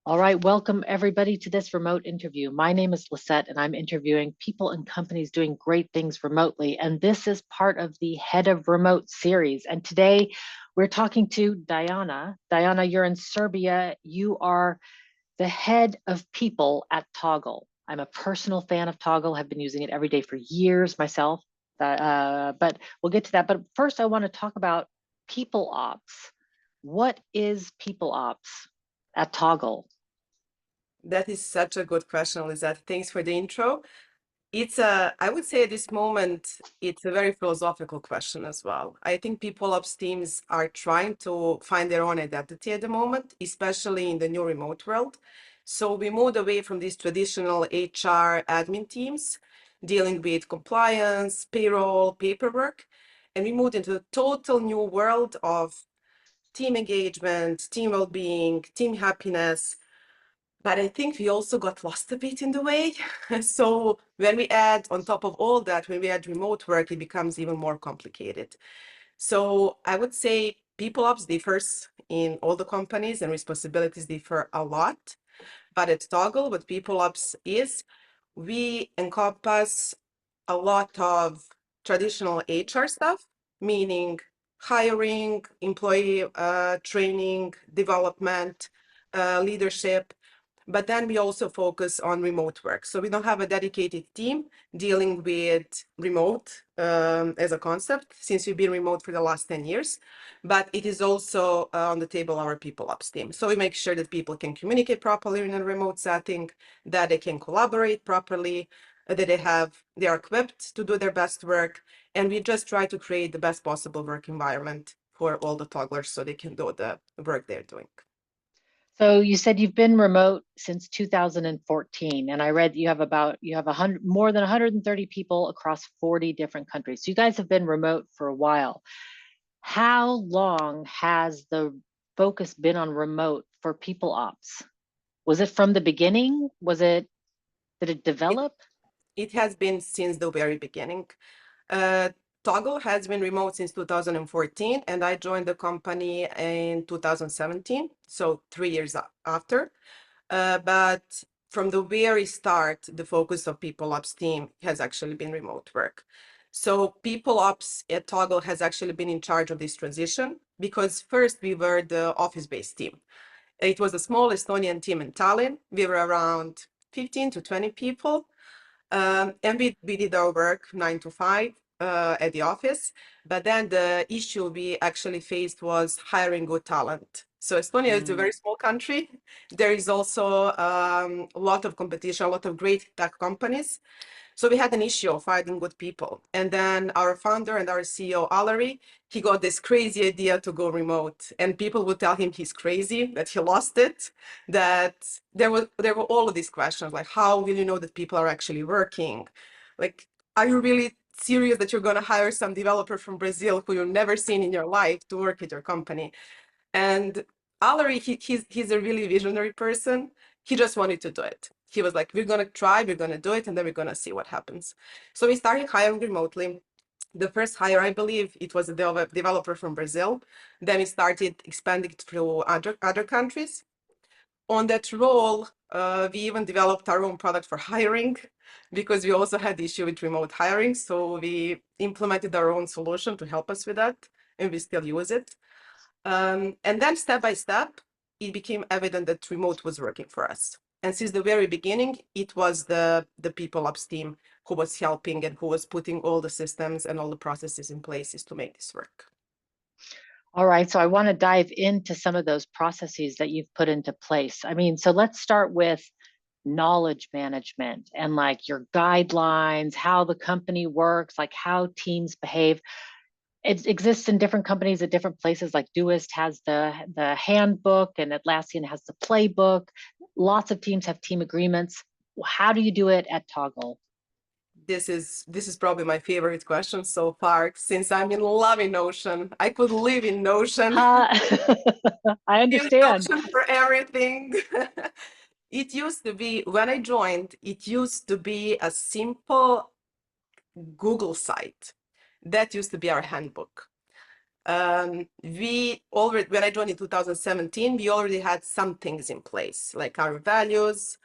All right, welcome everybody to this remote interview. My name is Lisette and I'm interviewing people and companies doing great things remotely. And this is part of the Head of Remote series. And today we're talking to Dajana. Dajana, you're in Serbia. You are the head of people at Toggl. I'm a personal fan of Toggl, have been using it every day for years myself. But we'll get to that. But first I want to talk about people ops. What is people ops at Toggl? That is such a good question, Lizette. Thanks for the intro. I would say at this moment, it's a very philosophical question as well. I think people ops teams are trying to find their own identity at the moment, especially in the new remote world. So we moved away from these traditional HR admin teams dealing with compliance, payroll, paperwork, and we moved into a total new world of team engagement, team well-being, team happiness. But I think we also got lost a bit in the way. So when we add on top of all that, when we add remote work, it becomes even more complicated. So I would say people ops differs in all the companies and responsibilities differ a lot. But at Toggl, what people ops is, we encompass a lot of traditional HR stuff, meaning hiring, employee training, development, leadership. But then we also focus on remote work. So we don't have a dedicated team dealing with remote as a concept, since we've been remote for the last 10 years. But it is also on the table our people ops team. So we make sure that people can communicate properly in a remote setting, that they can collaborate properly, that they are equipped to do their best work. And we just try to create the best possible work environment for all the togglers so they can do the work they're doing. So you said you've been remote since 2014, and I read you have more than 130 people across 40 different countries. So you guys have been remote for a while. How long has the focus been on remote for people ops? Was it from the beginning? Did it It, develop? it has been since the very beginning. Uh, Toggl has been remote since 2014, and I joined the company in 2017, so 3 years after. But from the very start, the focus of People Ops team has actually been remote work. So People Ops at Toggl has actually been in charge of this transition because first we were the office-based team. It was a small Estonian team in Tallinn. We were around 15 to 20 people. And we did our work 9 to 5 at the office. But then the issue we actually faced was hiring good talent. So Estonia is a Mm. very small country. There is also a lot of competition, a lot of great tech companies. So we had an issue of finding good people. And then our founder and our CEO, Alari, he got this crazy idea to go remote. And people would tell him he's crazy, that he lost it, that there were all of these questions, like how will you know that people are actually working? Like, are you really serious that you're going to hire some developer from Brazil who you've never seen in your life to work with your company? And Allery, he's a really visionary person. He just wanted to do it. He was like, we're going to try, we're going to do it, and then we're going to see what happens. So we started hiring remotely. The first hire, I believe, it was a developer from Brazil. Then we started expanding through other countries. On that role, we even developed our own product for hiring because we also had issue with remote hiring. So we implemented our own solution to help us with that, and we still use it. And then step by step, it became evident that remote was working for us. And since the very beginning, it was the people ops team who was helping and who was putting all the systems and all the processes in places to make this work. All right, so I want to dive into some of those processes that you've put into place. I mean, so let's start with knowledge management and like your guidelines, how the company works, like how teams behave. It exists in different companies at different places. Like Doist has the handbook and Atlassian has the playbook. Lots of teams have team agreements. How do you do it at Toggl? This is probably my favorite question so far, since I'm in love in Notion. I could live in Notion. I Use understand. Notion for everything. It used to be, when I joined, it used to be a simple Google site. That used to be our handbook. We already, when I joined in 2017, we already had some things in place, like our values,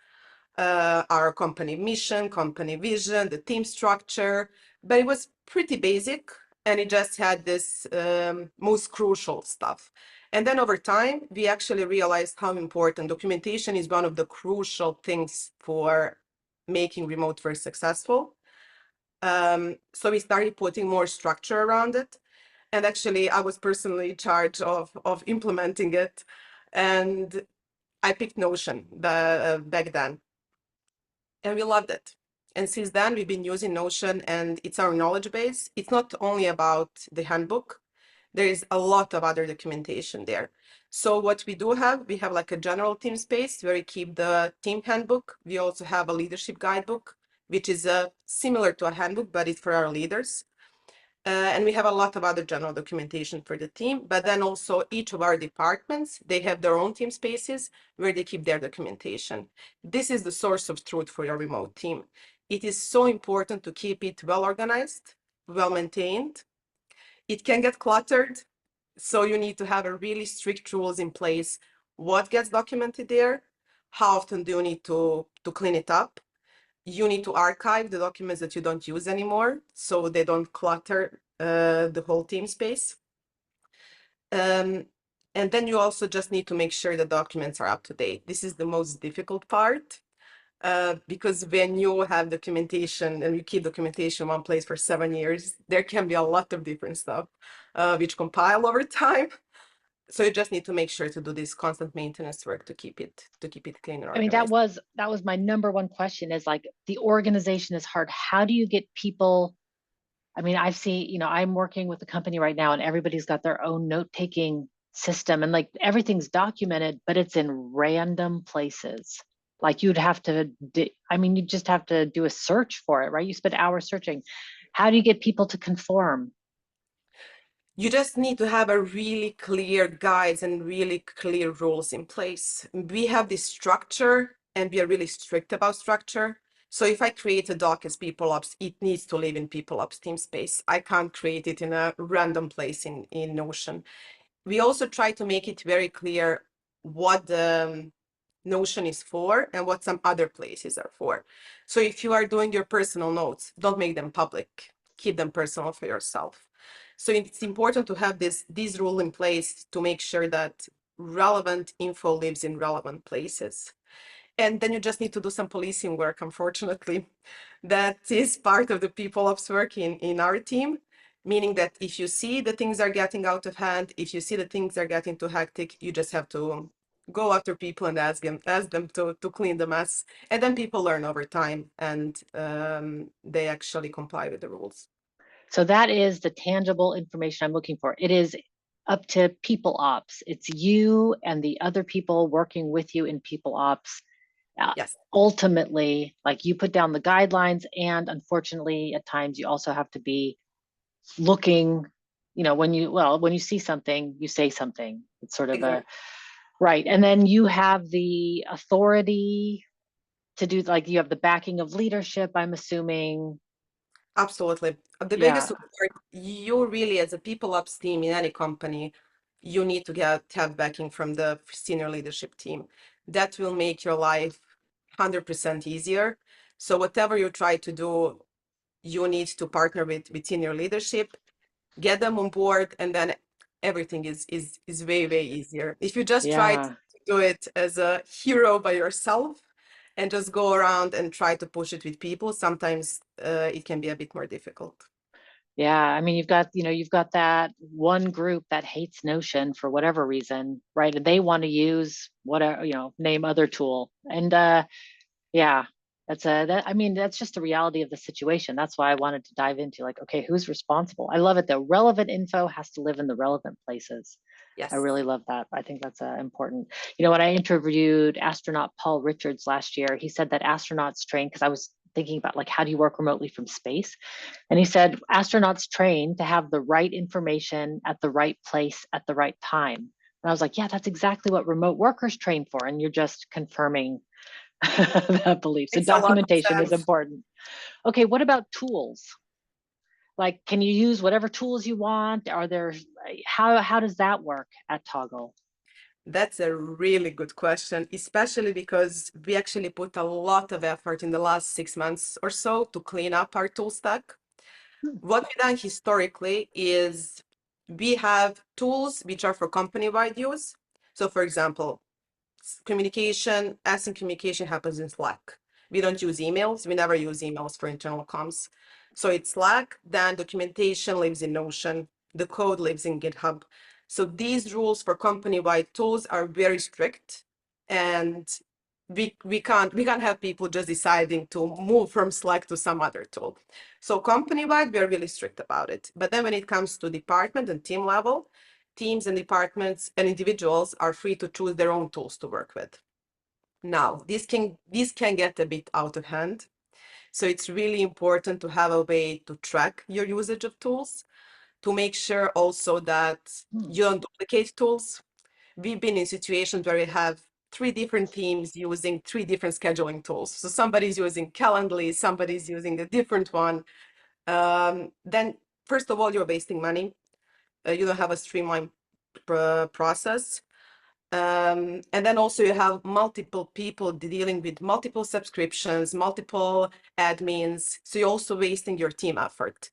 our company mission, company vision, the team structure, but it was pretty basic, and it just had this most crucial stuff. And then over time, we actually realized how important documentation is, one of the crucial things for making remote work successful. So we started putting more structure around it. And actually, I was personally in charge of implementing it. And I picked Notion back then, and we loved it. And since then, we've been using Notion, and it's our knowledge base. It's not only about the handbook. There is a lot of other documentation there. So what we do have, we have like a general team space where we keep the team handbook. We also have a leadership guidebook, which is similar to a handbook, but it's for our leaders. And we have a lot of other general documentation for the team, but then also each of our departments, they have their own team spaces where they keep their documentation. This is the source of truth for your remote team. It is so important to keep it well organized, well maintained. It can get cluttered, so you need to have a really strict rules in place. What gets documented there? How often do you need to clean it up? You need to archive the documents that you don't use anymore so they don't clutter the whole team space. And then you also just need to make sure the documents are up to date. This is the most difficult part because when you have documentation and you keep documentation in one place for 7 years, there can be a lot of different stuff which compile over time. So you just need to make sure to do this constant maintenance work to keep it clean and I mean, that organized. was my number one question, is like, the organization is hard. How do you get people? I mean, I've seen, I'm working with a company right now and everybody's got their own note-taking system, and like everything's documented, but it's in random places. Like you'd have to, I mean, you just have to do a search for it, right? You spend hours searching. How do you get people to conform? You just need to have a really clear guides and really clear rules in place. We have this structure and we are really strict about structure. So if I create a doc as people ops, it needs to live in people ops team space. I can't create it in a random place in Notion. We also try to make it very clear what the Notion is for and what some other places are for. So if you are doing your personal notes, don't make them public. Keep them personal for yourself. So it's important to have these rule in place to make sure that relevant info lives in relevant places. And then you just need to do some policing work, unfortunately. That is part of the people ops work in our team, meaning that if you see the things are getting out of hand, if you see the things are getting too hectic, you just have to go after people and ask them to clean the mess. And then people learn over time and they actually comply with the rules. So that is the tangible information I'm looking for. It is up to people ops. It's you and the other people working with you in people ops. Yes. Ultimately, like, you put down the guidelines, and unfortunately, at times you also have to be looking, when you see something, you say something. It's sort of Exactly. right. And then you have the authority to do, like, you have the backing of leadership, I'm assuming. Absolutely. The biggest Yeah. support, you really, as a people ops team in any company, you need to have backing from the senior leadership team. That will make your life 100% easier. So whatever you try to do, you need to partner with senior leadership, get them on board, and then everything is way, way easier. If you just try to Yeah. do it as a hero by yourself, and just go around and try to push it with people, sometimes it can be a bit more difficult. Yeah, I mean, you've got that one group that hates Notion for whatever reason, right? And they want to use whatever, name other tool. And yeah, I mean, that's just the reality of the situation. That's why I wanted to dive into, like, okay, who's responsible? I love it though. Relevant info has to live in the relevant places. I Yes. really love that. I think that's important. When I interviewed astronaut Paul Richards last year, he said that astronauts train, because I was thinking about, like, how do you work remotely from space? And he said astronauts train to have the right information at the right place at the right time. And I was like, yeah, that's exactly what remote workers train for. And you're just confirming that belief. So Makes a lot of documentation is sense. important. Okay, what about tools? Like, can you use whatever tools you want? Are there, how does that work at Toggl? That's a really good question, especially because we actually put a lot of effort in the last 6 months or so to clean up our tool stack. Hmm. What we've done historically is we have tools which are for company-wide use. So for example, communication, async communication happens in Slack. We don't use emails. We never use emails for internal comms. So it's Slack, then documentation lives in Notion, the code lives in GitHub. So these rules for company-wide tools are very strict, and we can't have people just deciding to move from Slack to some other tool. So company-wide, we're really strict about it. But then when it comes to department and team level, teams and departments and individuals are free to choose their own tools to work with. Now, this can get a bit out of hand. So it's really important to have a way to track your usage of tools, to make sure also that Hmm. you don't duplicate tools. We've been in situations where we have 3 different teams using 3 different scheduling tools. So somebody's using Calendly, somebody's using a different one. Then, first of all, you're wasting money. You don't have a streamlined process. And then also you have multiple people dealing with multiple subscriptions, multiple admins. So you're also wasting your team effort.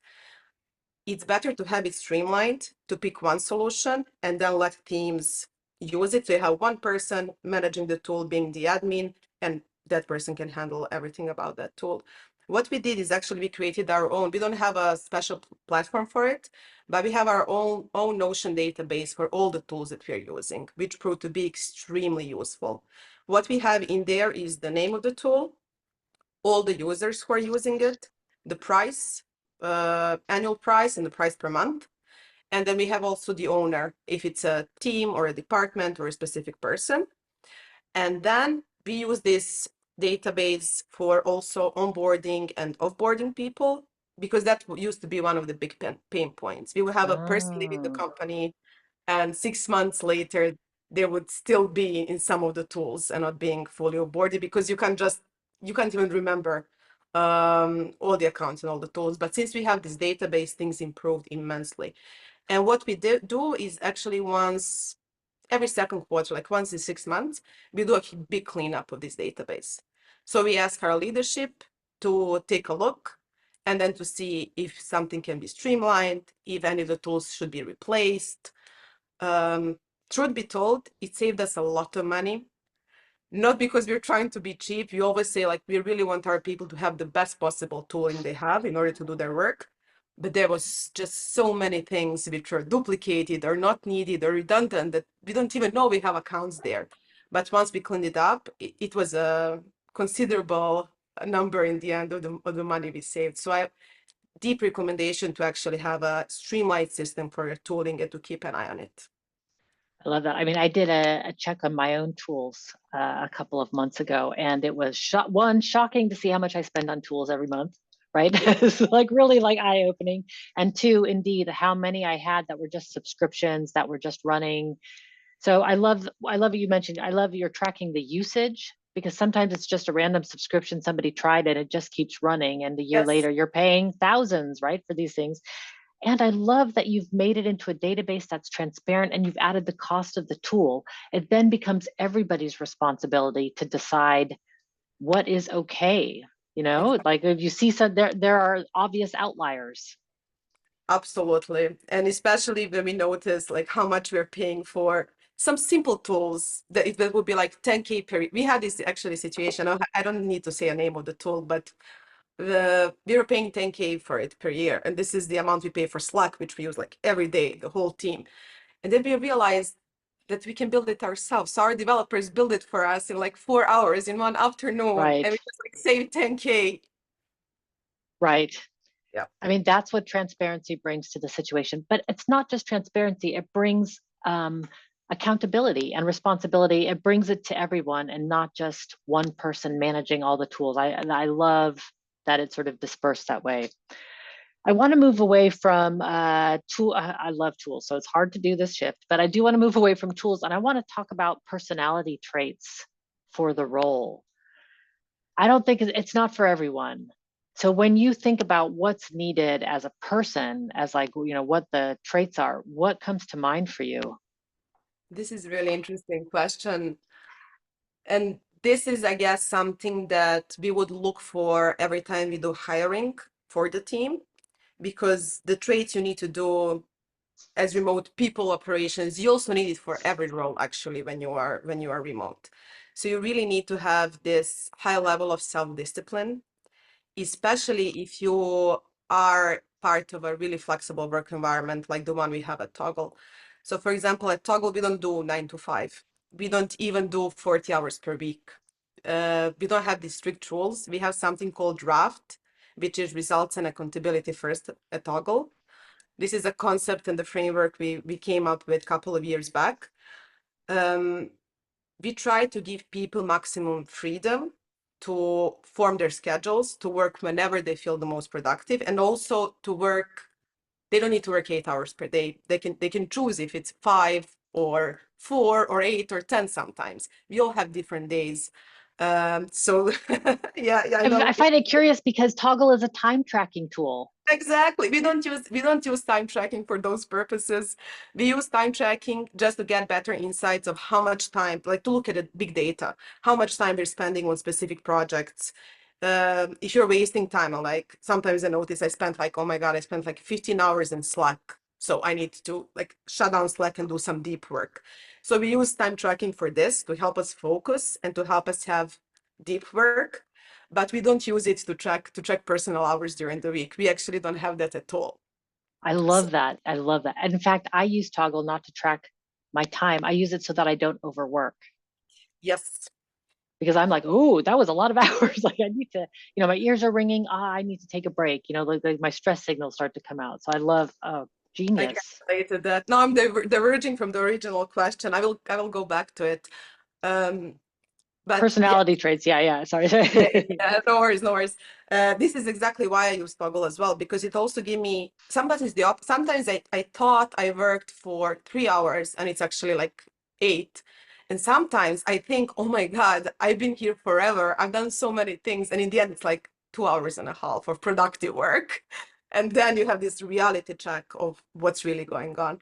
It's better to have it streamlined, to pick one solution and then let teams use it. So you have one person managing the tool, being the admin, and that person can handle everything about that tool. What we did is actually we created our own. We don't have a special platform for it, but we have our own Notion database for all the tools that we're using, which proved to be extremely useful. What we have in there is the name of the tool, all the users who are using it, the price, annual price, and the price per month. And then we have also the owner, if it's a team or a department or a specific person. And then we use this database for also onboarding and offboarding people, because that used to be one of the big pain points. We would have a person leaving the Ah. company, and 6 months later, they would still be in some of the tools and not being fully onboarded, because you can't even remember all the accounts and all the tools. But since we have this database, things improved immensely. And what we do is actually once every second quarter, like once in 6 months, we do a big cleanup of this database. So we ask our leadership to take a look and then to see if something can be streamlined, if any of the tools should be replaced. Truth be told, it saved us a lot of money. Not because we're trying to be cheap. We always say, like, we really want our people to have the best possible tooling they have in order to do their work. But there was just so many things which were duplicated or not needed or redundant that we don't even know we have accounts there. But once we cleaned it up, it was a considerable number in the end of the money we saved. So I deep recommendation to actually have a streamlined system for your tooling and to keep an eye on it. I love that. I mean, I did a check on my own tools a couple of months ago, and it was shocking to see how much I spend on tools every month. Right, Yeah. it's like really like eye opening. And two, indeed, how many I had that were just subscriptions that were just running. So I love you mentioned. I love you're tracking the usage, because sometimes it's just a random subscription somebody tried and it just keeps running, and a year Yes. later you're paying thousands, right, for these things. And I love that you've made it into a database that's transparent and you've added the cost of the tool. It then becomes everybody's responsibility to decide what is okay. Like if you see some, there are obvious outliers. Absolutely. And especially when we notice like how much we're paying for some simple tools that would be like 10K per. We had this actually situation. I don't need to say a name of the tool, but we were paying 10K for it per year. And this is the amount we pay for Slack, which we use like every day, the whole team. And then we realized that we can build it ourselves. So our developers build it for us in like 4 hours in one afternoon, and Right, we just like save 10K. right. Yeah. I mean, that's what transparency brings to the situation. But it's not just transparency, it brings accountability and responsibility. It brings it to everyone and not just one person managing all the tools. I love that it's sort of dispersed that way. I want to move away from tool. I love tools, so it's hard to do this shift, but I do want to move away from tools, and I want to talk about personality traits for the role. I don't think it's not for everyone. So when you think about what's needed as a person, as like, what the traits are, what comes to mind for you? This is really interesting question. And this is, I guess, something that we would look for every time we do hiring for the team, because the traits you need to do as remote people operations, you also need it for every role actually when you are remote. So you really need to have this high level of self-discipline, especially if you are part of a really flexible work environment like the one we have at Toggl. So for example, at Toggl, we don't do 9 to 5. We don't even do 40 hours per week. We don't have these strict rules. We have something called draft, which is results and accountability first at Toggl. This is a concept and the framework we came up with a couple of years back. Um, we try to give people maximum freedom to form their schedules, to work whenever they feel the most productive, and also to work. They don't need to work 8 hours per day. They can choose if it's 5 or 4 or 8 or 10 sometimes. We all have different days. So yeah, I know. I find it curious because Toggl is a time tracking tool. Exactly. We don't use time tracking for those purposes. We use time tracking just to get better insights of how much time, like to look at the big data, how much time we're spending on specific projects. If you're wasting time, or like sometimes I notice I spent like, oh my God, I spent like 15 hours in Slack. So I need to like shut down Slack and do some deep work. So we use time tracking for this to help us focus and to help us have deep work, but we don't use it to track personal hours during the week. We actually don't have that at all. I So, love that. I love that. And in fact, I use Toggl not to track my time. I use it so that I don't overwork yes, because I'm like, oh, that was a lot of hours. Like I need to, my ears are ringing. I need to take a break. Like my stress signals start to come out. So I love, I can genius. relate to that. Now I'm diverging from the original question. I will go back to it. Um, but yeah, Personality traits. Yeah, yeah. Sorry. yeah, yeah, no worries, no worries. This is exactly why I use Toggl as well, because it also give me, sometimes I thought I worked for 3 hours and it's actually like 8. And sometimes I think, oh my God, I've been here forever. I've done so many things. And in the end, it's like 2 hours and a half of productive work. And then you have this reality check of what's really going on.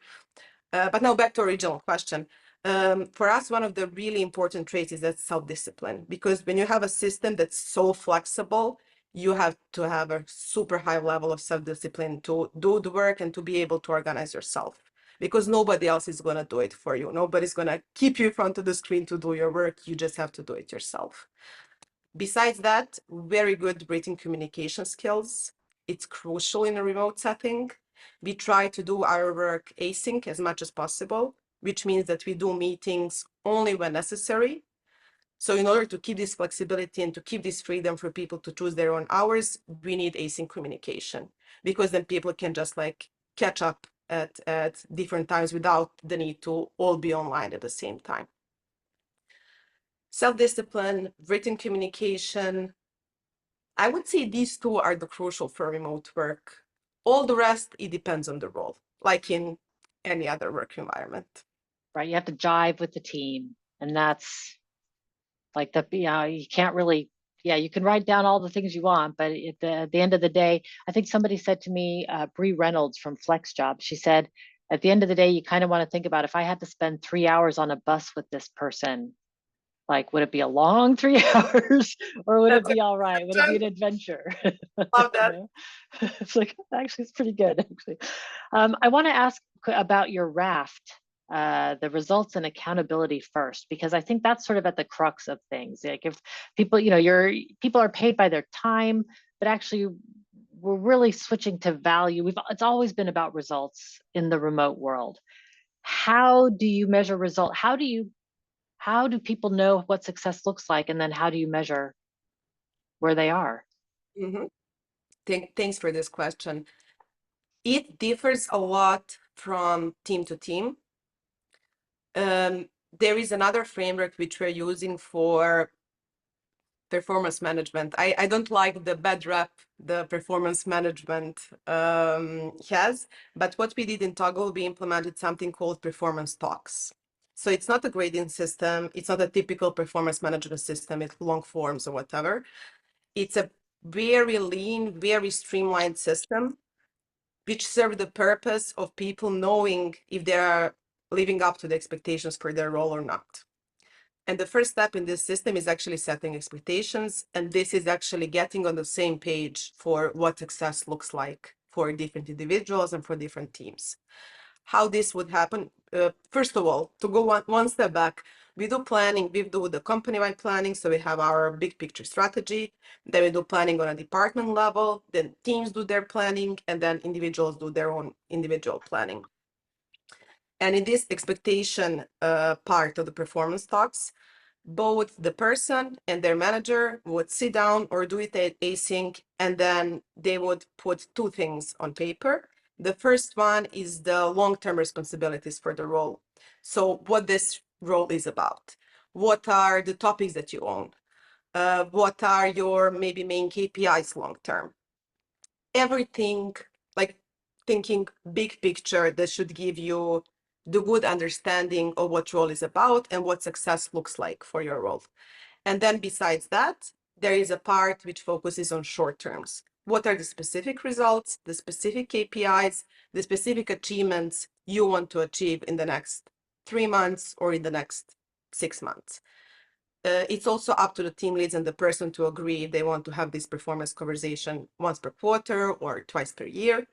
But now back to original question. For us, one of the really important traits is that self-discipline, because when you have a system that's so flexible, you have to have a super high level of self-discipline to do the work and to be able to organize yourself, because nobody else is going to do it for you. Nobody's going to keep you in front of the screen to do your work. You just have to do it yourself. Besides that, very good written communication skills. It's crucial in a remote setting. We try to do our work async as much as possible, which means that we do meetings only when necessary. So in order to keep this flexibility and to keep this freedom for people to choose their own hours, we need async communication, because then people can just like catch up at different times without the need to all be online at the same time. Self-discipline, written communication, I would say these two are the crucial for remote work. All the rest, it depends on the role, like in any other work environment. Right. You have to jive with the team. And that's like you can't really, yeah, you can write down all the things you want, but at the end of the day, I think somebody said to me, Bree Reynolds from Flex Job, she said, at the end of the day, you kind of want to think about if I had to spend 3 hours on a bus with this person, like, would it be a long 3 hours or would it That's a be all right? Would it be question. an adventure? Love You that. know, it's like, actually, it's pretty good, actually. I want to ask about your raft, the results and accountability first, because I think that's sort of at the crux of things. Like if people, people are paid by their time, but actually we're really switching to value. It's always been about results in the remote world. How do you measure result? How do people know what success looks like? And then how do you measure where they are? Mhm. Thanks for this question. It differs a lot from team to team. There is another framework which we're using for performance management. I don't like the bad rap the performance management has, but what we did in Toggl, we implemented something called performance talks. So it's not a grading system. It's not a typical performance management system. It's long forms or whatever. It's a very lean, very streamlined system, which serve the purpose of people knowing if they are living up to the expectations for their role or not. And the first step in this system is actually setting expectations. And this is actually getting on the same page for what success looks like for different individuals and for different teams. How this would happen, first of all, to go one step back, we do planning, we do the company-wide planning. So we have our big picture strategy, then we do planning on a department level, then teams do their planning, and then individuals do their own individual planning. And in this expectation part of the performance talks, both the person and their manager would sit down or do it async, and then they would put two things on paper. The first one is the long-term responsibilities for the role. So what this role is about. What are the topics that you own? What are your maybe main KPIs long-term? Everything, like thinking big picture, that should give you the good understanding of what role is about and what success looks like for your role. And then besides that, there is a part which focuses on short terms. What are the specific results, the specific KPIs, the specific achievements you want to achieve in the next 3 months or in the next 6 months? It's also up to the team leads and the person to agree if they want to have this performance conversation once per quarter or twice per year.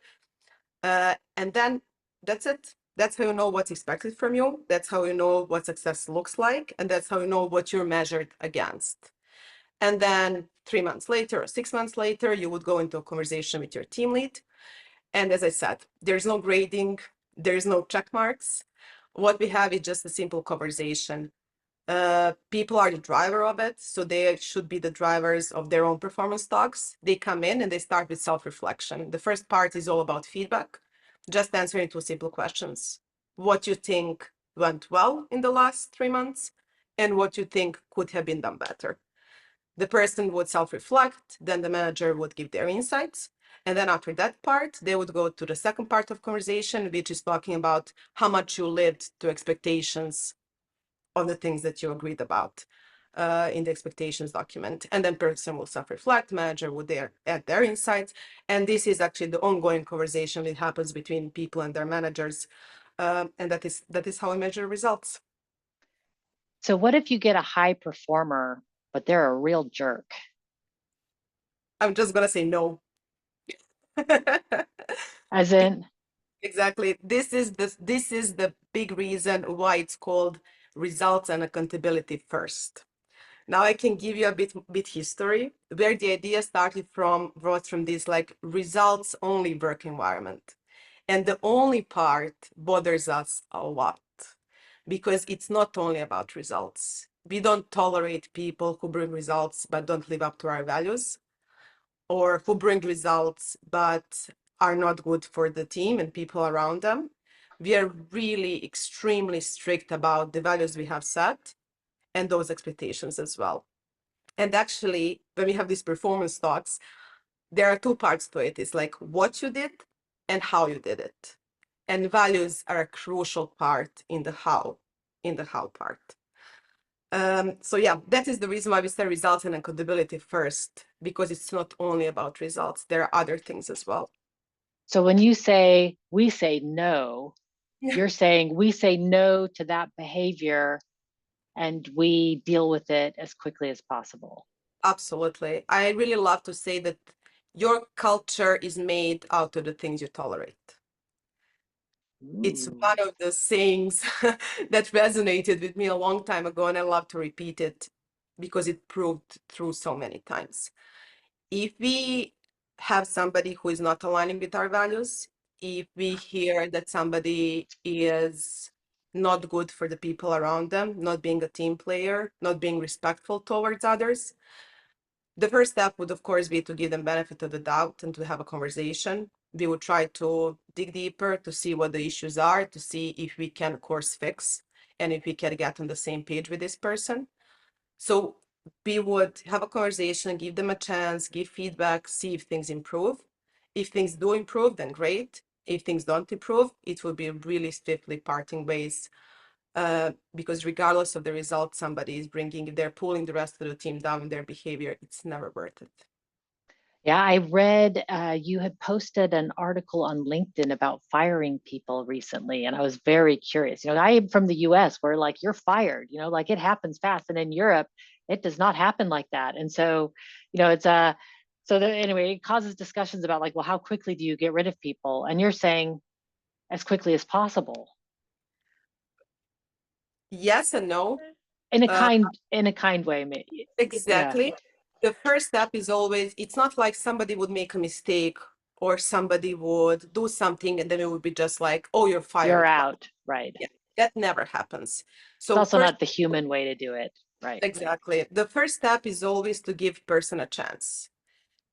And then that's it. That's how you know what's expected from you. That's how you know what success looks like. And that's how you know what you're measured against. And then 3 months later or 6 months later, you would go into a conversation with your team lead. And as I said, there's no grading, there's no check marks. What we have is just a simple conversation. People are the driver of it, so they should be the drivers of their own performance talks. They come in and they start with self-reflection. The first part is all about feedback, just answering two simple questions. What you think went well in the last 3 months and what you think could have been done better. The person would self-reflect, then the manager would give their insights. And then after that part, they would go to the second part of conversation, which is talking about how much you lived to expectations of the things that you agreed about in the expectations document. And then person will self-reflect, manager would add their insights. And this is actually the ongoing conversation that happens between people and their managers. And that is how I measure results. So what if you get a high performer, but they're a real jerk? I'm just gonna say no. As in, Exactly. This is the big reason why it's called results and accountability first. Now I can give you a bit history where the idea started from was from this like results only work environment. And the only part bothers us a lot because it's not only about results. We don't tolerate people who bring results but don't live up to our values, or who bring results but are not good for the team and people around them. We are really extremely strict about the values we have set and those expectations as well. And actually, when we have these performance talks, there are two parts to it. It's like what you did and how you did it. And values are a crucial part in the how part. So yeah, that is the reason why we say results and accountability first, because it's not only about results. There are other things as well. so when you say we say no, Yeah, you're saying we say no to that behavior and we deal with it as quickly as possible. absolutely. I really love to say that your culture is made out of the things you tolerate. It's Ooh. one of the sayings that resonated with me a long time ago, and I love to repeat it because it proved through so many times. If we have somebody who is not aligning with our values, if we hear that somebody is not good for the people around them, not being a team player, not being respectful towards others, the first step would, of course, be to give them benefit of the doubt and to have a conversation. We would try to dig deeper to see what the issues are, to see if we can course fix and if we can get on the same page with this person. So we would have a conversation, give them a chance, give feedback, see if things improve. If things do improve, then great. If things don't improve, it will be really swiftly parting ways. Because regardless of the results somebody is bringing, if they're pulling the rest of the team down in their behavior, it's never worth it. Yeah, I read you had posted an article on LinkedIn about firing people recently, and I was very curious. I am from the US where like you're fired, like it happens fast. And in Europe, it does not happen like that. And so, it's anyway, it causes discussions about like, well, how quickly do you get rid of people? And you're saying as quickly as possible. Yes and no. In a Uh, kind way, yeah, exactly. The first step is always, it's not like somebody would make a mistake or somebody would do something and then it would be just like, oh, you're you're fired. But out, right? yeah, that never happens. It's So also first, not the human way to do it, right? exactly. The first step is always to give person a chance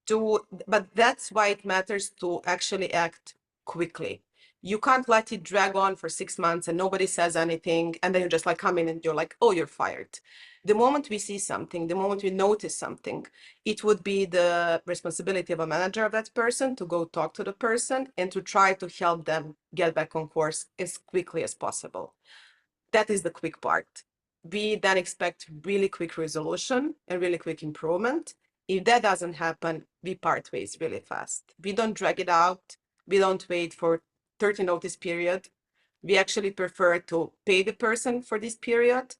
to, but that's why it matters to actually act quickly. You can't let it drag on for 6 months and nobody says anything, and then you just like come in and you're like, oh, you're fired. The moment we see something, the moment we notice something, it would be the responsibility of a manager of that person to go talk to the person and to try to help them get back on course as quickly as possible. That is the quick part. We then expect really quick resolution and really quick improvement. If that doesn't happen, we part ways really fast. We don't drag it out. We don't wait for 30 notice period. We actually prefer to pay the person for this period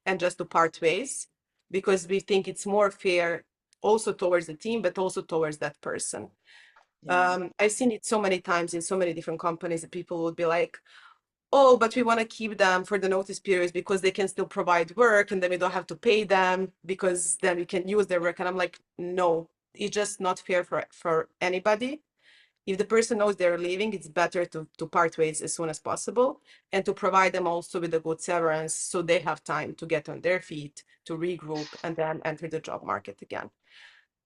and just to part ways because we think it's more fair also towards the team, but also towards that person. Yeah. I've seen it so many times in so many different companies that people would be like, oh, but we want to keep them for the notice periods because they can still provide work and then we don't have to pay them because then we can use their work. And I'm like, no, it's just not fair for anybody. If the person knows they're leaving, it's better to part ways as soon as possible and to provide them also with a good severance so they have time to get on their feet, to regroup, and then enter the job market again.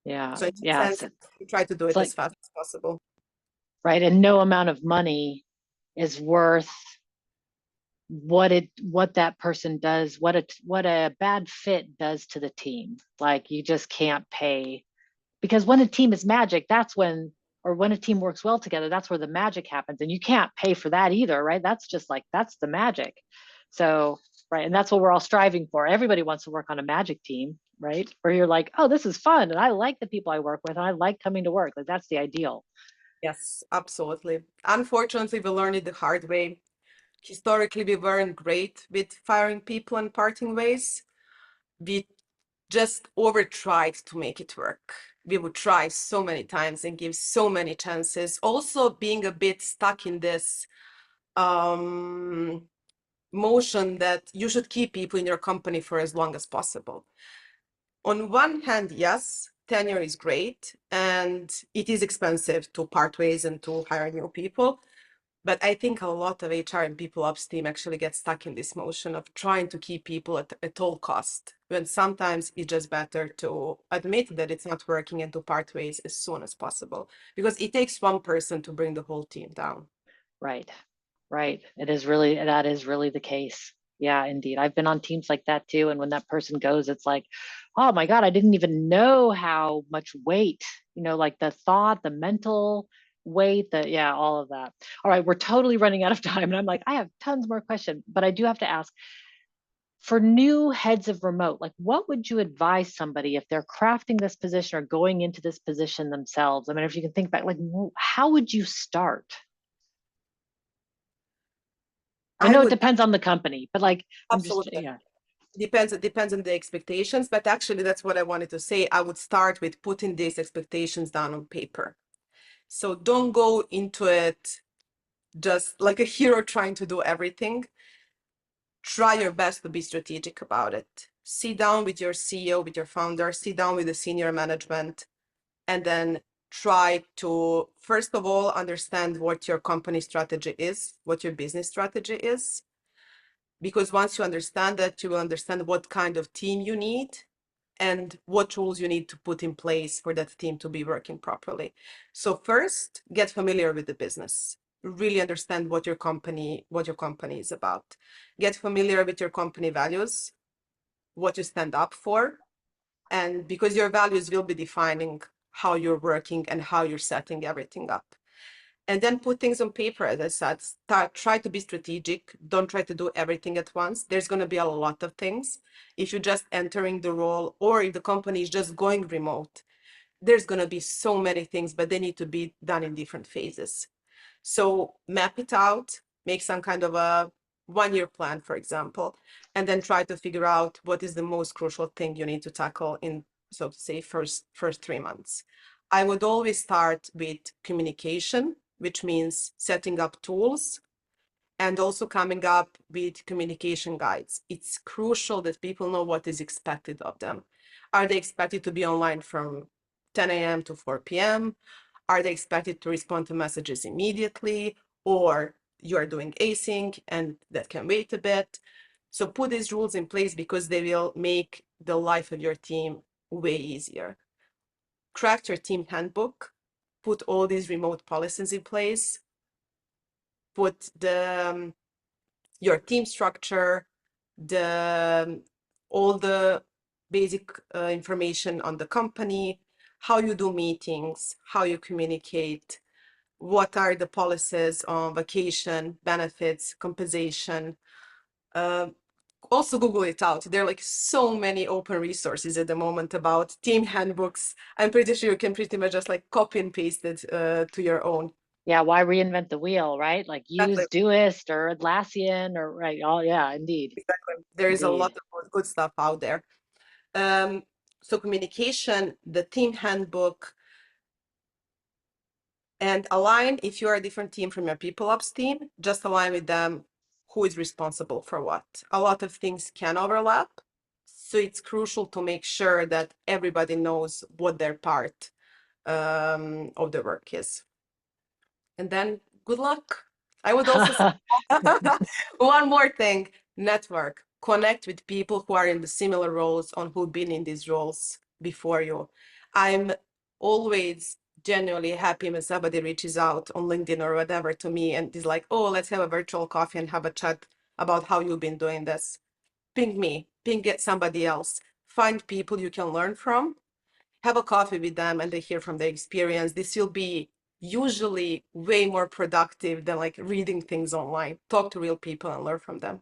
Yeah. So in that Yeah. sense, we try to do It's it as like, fast as possible. right. And no amount of money is worth what that person does, what a bad fit does to the team. Like you just can't pay, because when a team is magic, that's when, or when a team works well together, that's where the magic happens. And you can't pay for that either, right? That's just like, that's the magic. So, right. And that's what we're all striving for. Everybody wants to work on a magic team, right? Where you're like, oh, this is fun. And I like the people I work with. And I like coming to work. Like that's the ideal. Yes, absolutely. Unfortunately, we learned it the hard way. Historically, we weren't great with firing people and parting ways. We just over tried to make it work. We would try so many times and give so many chances. Also, being a bit stuck in this um, motion that you should keep people in your company for as long as possible. On one hand, yes, tenure is great and it is expensive to part ways and to hire new people. But I think a lot of HR and people ops team actually get stuck in this motion of trying to keep people at all cost, when sometimes it's just better to admit that it's not working and to part ways as soon as possible, because it takes one person to bring the whole team down. Right. Right. That is really the case. Yeah, indeed. I've been on teams like that too. And when that person goes, it's like, oh my God, I didn't even know how much weight, like the thought, the mental weight, yeah, all of that. All right, we're totally running out of time. And I'm like, I have tons more questions, but I do have to ask, for new heads of remote, like what would you advise somebody if they're crafting this position or going into this position themselves? I mean, if you can think back, like how would you start? I I know it would depends on the company, but like I'm just, absolutely, yeah. it depends on the expectations, but actually that's what I wanted to say. I would start with putting these expectations down on paper. So don't go into it just like a hero trying to do everything. Try your best to be strategic about it. Sit down with your CEO, with your founder, sit down with the senior management, and then try to, first of all, understand what your company strategy is, what your business strategy is. Because once you understand that, you will understand what kind of team you need and what tools you need to put in place for that team to be working properly. So first, get familiar with the business. Really understand what your company is about. Get familiar with your company values, what you stand up for, and because your values will be defining how you're working and how you're setting everything up. And then put things on paper, as I said. Try to be strategic. Don't try to do everything at once. There's going to be a lot of things. If you're just entering the role or if the company is just going remote, there's going to be so many things, but they need to be done in different phases. So map it out, make some kind of a 1-year plan, for example, and then try to figure out what is the most crucial thing you need to tackle in, so to say, first 3 months. I would always start with communication, which means setting up tools and also coming up with communication guides. It's crucial that people know what is expected of them. Are they expected to be online from 10 a.m. to 4 p.m.? Are they expected to respond to messages immediately? Or you are doing async and that can wait a bit? So put these rules in place because they will make the life of your team way easier. Craft your team handbook, put all these remote policies in place, put your team structure, all the basic information on the company, how you do meetings, how you communicate, what are the policies on vacation, benefits, compensation. Also Google it out. There are like so many open resources at the moment about team handbooks. I'm pretty sure you can pretty much just like copy and paste it to your own. Yeah, why reinvent the wheel, right? Like use Exactly. Doist or Atlassian or right. Oh yeah, indeed. Exactly. There is a lot Indeed. of good stuff out there. So communication, the team handbook, and align if you are a different team from your people ops team, just align with them who is responsible for what. A lot of things can overlap. So it's crucial to make sure that everybody knows what their part of the work is. And then good luck. I would also say one more thing, network. Connect with people who are in the similar roles or who've been in these roles before you. I'm always genuinely happy when somebody reaches out on LinkedIn or whatever to me and is like, oh, let's have a virtual coffee and have a chat about how you've been doing this. Ping me, get somebody else. Find people you can learn from, have a coffee with them and they hear from their experience. This will be usually way more productive than like reading things online. Talk to real people and learn from them.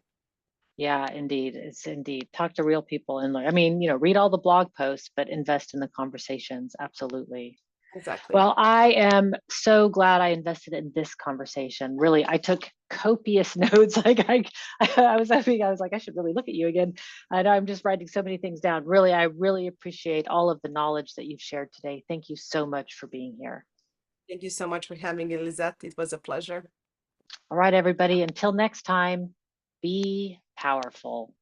Yeah, indeed. It's indeed. Talk to real people and learn. I mean, read all the blog posts, but invest in the conversations. Absolutely. Exactly. Well, I am so glad I invested in this conversation. Really, I took copious notes. Like I was having, I was like, I should really look at you again. And I'm just writing so many things down. Really, I really appreciate all of the knowledge that you've shared today. Thank you so much for being here. Thank you so much for having me, Lizette. It was a pleasure. All right, everybody. Until next time, be powerful.